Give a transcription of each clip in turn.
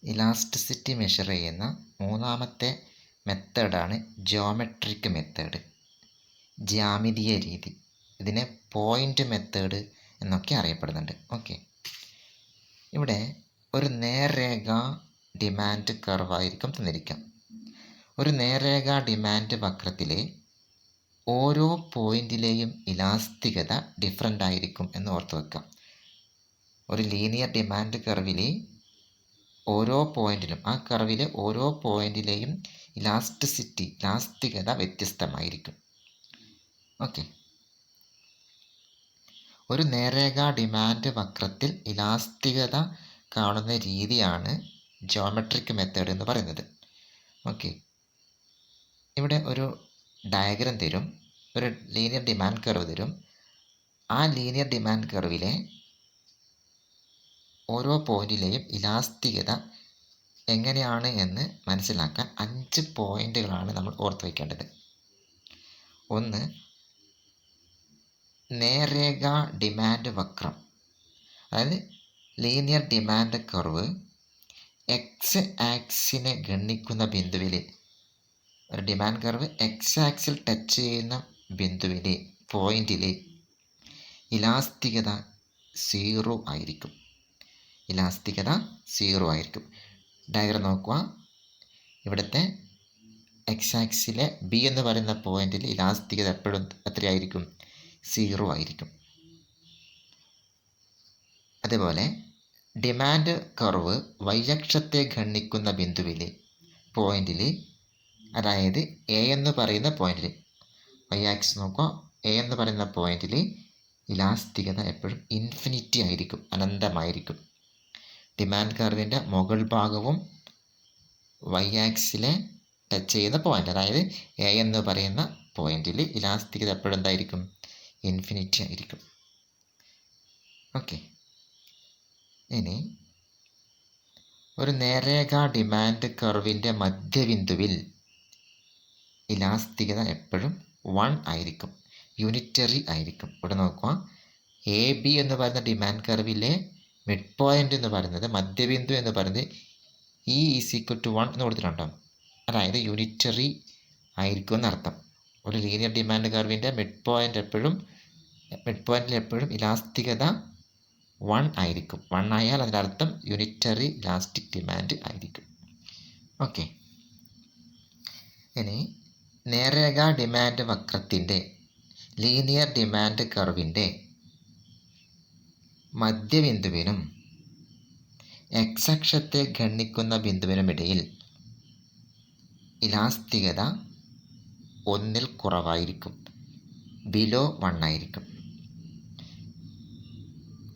Elasticity measure ചെയ്യുന്ന മൂന്നാമത്തെ മെത്തേഡാണ് ജിയോമെട്രിക് മെത്തേഡ്, ജ്യാമിതീയ രീതി. ഇതിനെ പോയിൻ്റ് മെത്തേഡ് എന്നൊക്കെ അറിയപ്പെടുന്നുണ്ട്. ഓക്കെ, ഇവിടെ ഒരു നേർരേഖ ഡിമാൻഡ് കർവായിരിക്കും തന്നിരിക്കാം. ഒരു നേർരേഖ ഡിമാൻഡ് വക്രത്തിലെ ഓരോ പോയിന്റിലെയും ഇലാസ്തികത ഡിഫറൻ്റ് ആയിരിക്കും എന്ന് ഓർത്ത് വെക്കാം. ഒരു ലീനിയർ ഡിമാൻഡ് കർവിലെ ഓരോ പോയിന്റിലും, ആ കർവിലെ ഓരോ പോയിന്റിലെയും ഇലാസ്തികത വ്യത്യസ്തമായിരിക്കും. ഓക്കെ, ഒരു നേർരേഖ ഡിമാൻഡ് വക്രത്തിൽ ഇലാസ്തികത കാണുന്ന രീതിയാണ് ജിയോമെട്രിക് മെത്തേഡ് എന്ന് പറയുന്നത്. ഓക്കെ, ഇവിടെ ഒരു ഡയഗ്രം തരും, ഒരു ലീനിയർ ഡിമാൻഡ് കർവ് തരും. ആ ലീനിയർ ഡിമാൻഡ് കർവിലെ ഓരോ പോയിന്റിലെയും ഇലാസ്തികത എങ്ങനെയാണ് എന്ന് മനസ്സിലാക്കാൻ 5 പോയിന്റുകളാണ് നമ്മൾ ഓർത്ത് വയ്ക്കേണ്ടത്. ഒന്ന്, നേർരേഖ ഡിമാൻഡ് വക്രം, അതായത് ലീനിയർ ഡിമാൻഡ് കർവ് എക്സ് ആക്സിനെ ഗണിക്കുന്ന ബിന്ദുവിൽ, ഒരു ഡിമാൻഡ് കർവ് എക്സ് ആക്സിൽ ടച്ച് ചെയ്യുന്ന ബിന്ദുവിൽ, പോയിന്റിൽ ഇലാസ്തികത 0 ആയിരിക്കും. ഇലാസ്തികത 0 ആയിരിക്കും. ഡയഗ്രം നോക്കുക. ഇവിടുത്തെ എക്സ് ആക്സിലെ ബി എന്ന് പറയുന്ന പോയിന്റിൽ ഇലാസ്തികത എപ്പോഴും എത്രയായിരിക്കും? 0 ആയിരിക്കും. അതേപോലെ ഡിമാൻഡ് കർവ് വൈ അക്ഷത്തെ ഖണ്ഡിക്കുന്ന ബിന്ദുവിൽ, പോയിന്റിൽ, അതായത് എ എന്ന് പറയുന്ന പോയിന്റിൽ, വൈ ആക്സ് നോക്കുക, എ എന്ന് പറയുന്ന പോയിന്റിൽ ഇലാസ്തികത എപ്പോഴും ഇൻഫിനിറ്റി ആയിരിക്കും, അനന്തമായിരിക്കും. ഡിമാൻഡ് കർവിൻ്റെ മുകൾ ഭാഗവും വൈ ആക്സിലെ ടച്ച് ചെയ്യുന്ന പോയിന്റ്, അതായത് എ എന്ന് പറയുന്ന പോയിന്റിൽ ഇലാസ്തികത എപ്പോഴും എന്തായിരിക്കും? ഇൻഫിനിറ്റി ആയിരിക്കും. ഓക്കെ, ഇനി ഒരു നേർരേഖ ഡിമാൻഡ് കർവിൻ്റെ മധ്യബിന്ദുവിൽ ഇലാസ്തികത എപ്പോഴും 1 ആയിരിക്കും, യൂണിറ്ററി ആയിരിക്കും. ഇവിടെ നോക്കുക, എ ബി എന്ന് പറയുന്ന ഡിമാൻഡ് കർവിലെ മിഡ് പോയിന്റ് എന്ന് പറയുന്നത്, മധ്യബിന്ദു എന്ന് പറയുന്നത് E = 1 എന്ന് കൊടുത്തിട്ടുണ്ടോ? അതായത് യൂണിറ്ററി ആയിരിക്കും എന്നർത്ഥം. ഒരു ലീനിയർ ഡിമാൻഡ് കർവിൻ്റെ മിഡ് പോയിന്റിൽ എപ്പോഴും ഇലാസ്തികത 1 ആയിരിക്കും. 1 ആയാൽ അതിൻ്റെ അർത്ഥം യൂണിറ്ററി ഇലാസ്റ്റിക് ഡിമാൻഡ് ആയിരിക്കും. ഓക്കെ, ഇനി നേർരേഖ ഡിമാൻഡ് വക്രത്തിൻ്റെ, ലീനിയർ ഡിമാൻഡ് കർവിൻ്റെ മധ്യബിന്ദുവിനും എക്സ് അക്ഷത്തെ ഖണ്ഡിക്കുന്ന ബിന്ദുവിനുമിടയിൽ ഇലാസ്തികത 1ൽ കുറവായിരിക്കും, ബിലോ 1 ആയിരിക്കും.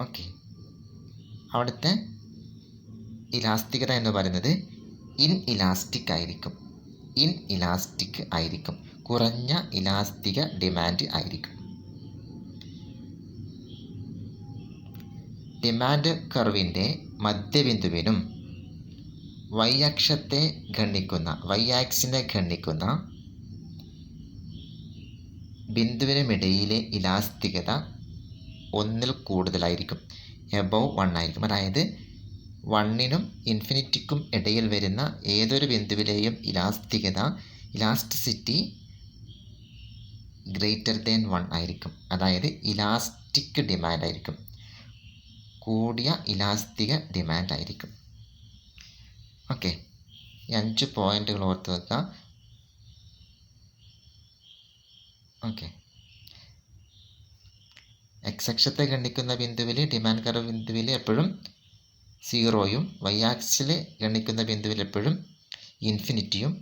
ഓക്കെ, അവിടുത്തെ ഇലാസ്തികത എന്ന് പറയുന്നത് ഇൻഇലാസ്റ്റിക് ആയിരിക്കും, കുറഞ്ഞ ഇലാസ്തിക ഡിമാൻഡ് ആയിരിക്കും. ഡിമാൻഡ് കർവിൻ്റെ മധ്യബിന്ദുവിനും വൈ ആക്സിനെ ഖണ്ഡിക്കുന്ന ബിന്ദുവിനുമിടയിലെ ഇലാസ്തികത 1ൽ കൂടുതലായിരിക്കും, എബവ് 1 ആയിരിക്കും. അതായത് 1നും ഇൻഫിനിറ്റിക്കും ഇടയിൽ വരുന്ന ഏതൊരു ബിന്ദുവിലെയും ഇലാസ്റ്റിസിറ്റി >1 ആയിരിക്കും. അതായത് ഇലാസ്റ്റിക് ഡിമാൻഡ് ആയിരിക്കും, കൂടിയ ഇലാസ്തിക ഡിമാൻഡ് ആയിരിക്കും. ഓക്കെ, ഈ 5 പോയിന്റുകൾ ഓർത്ത് വെക്കുക. ഓക്കെ, എക്സ് അക്ഷത്തെ ഖണ്ഡിക്കുന്ന ബിന്ദുവിൽ, ഡിമാൻഡ് കർവ് ബിന്ദുവിൽ എപ്പോഴും 0യും, വൈ ആക്സിൽ ഖണ്ഡിക്കുന്ന ബിന്ദുവിൽ എപ്പോഴും ഇൻഫിനിറ്റിയും,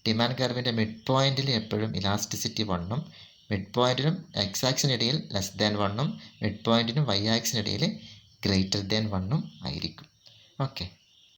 ഡിമാൻഡ് കർവിൻ്റെ മിഡ് പോയിന്റിൽ എപ്പോഴും ഇലാസ്റ്റിസിറ്റി 1ഉം, മിഡ് പോയിന്റിനും എക്സ് ആക്സിനിടയിൽ <1ഉം, മിഡ് പോയിന്റിനും വൈ ആക്സിനിടയിൽ >1ഉം ആയിരിക്കും. ഓക്കെ.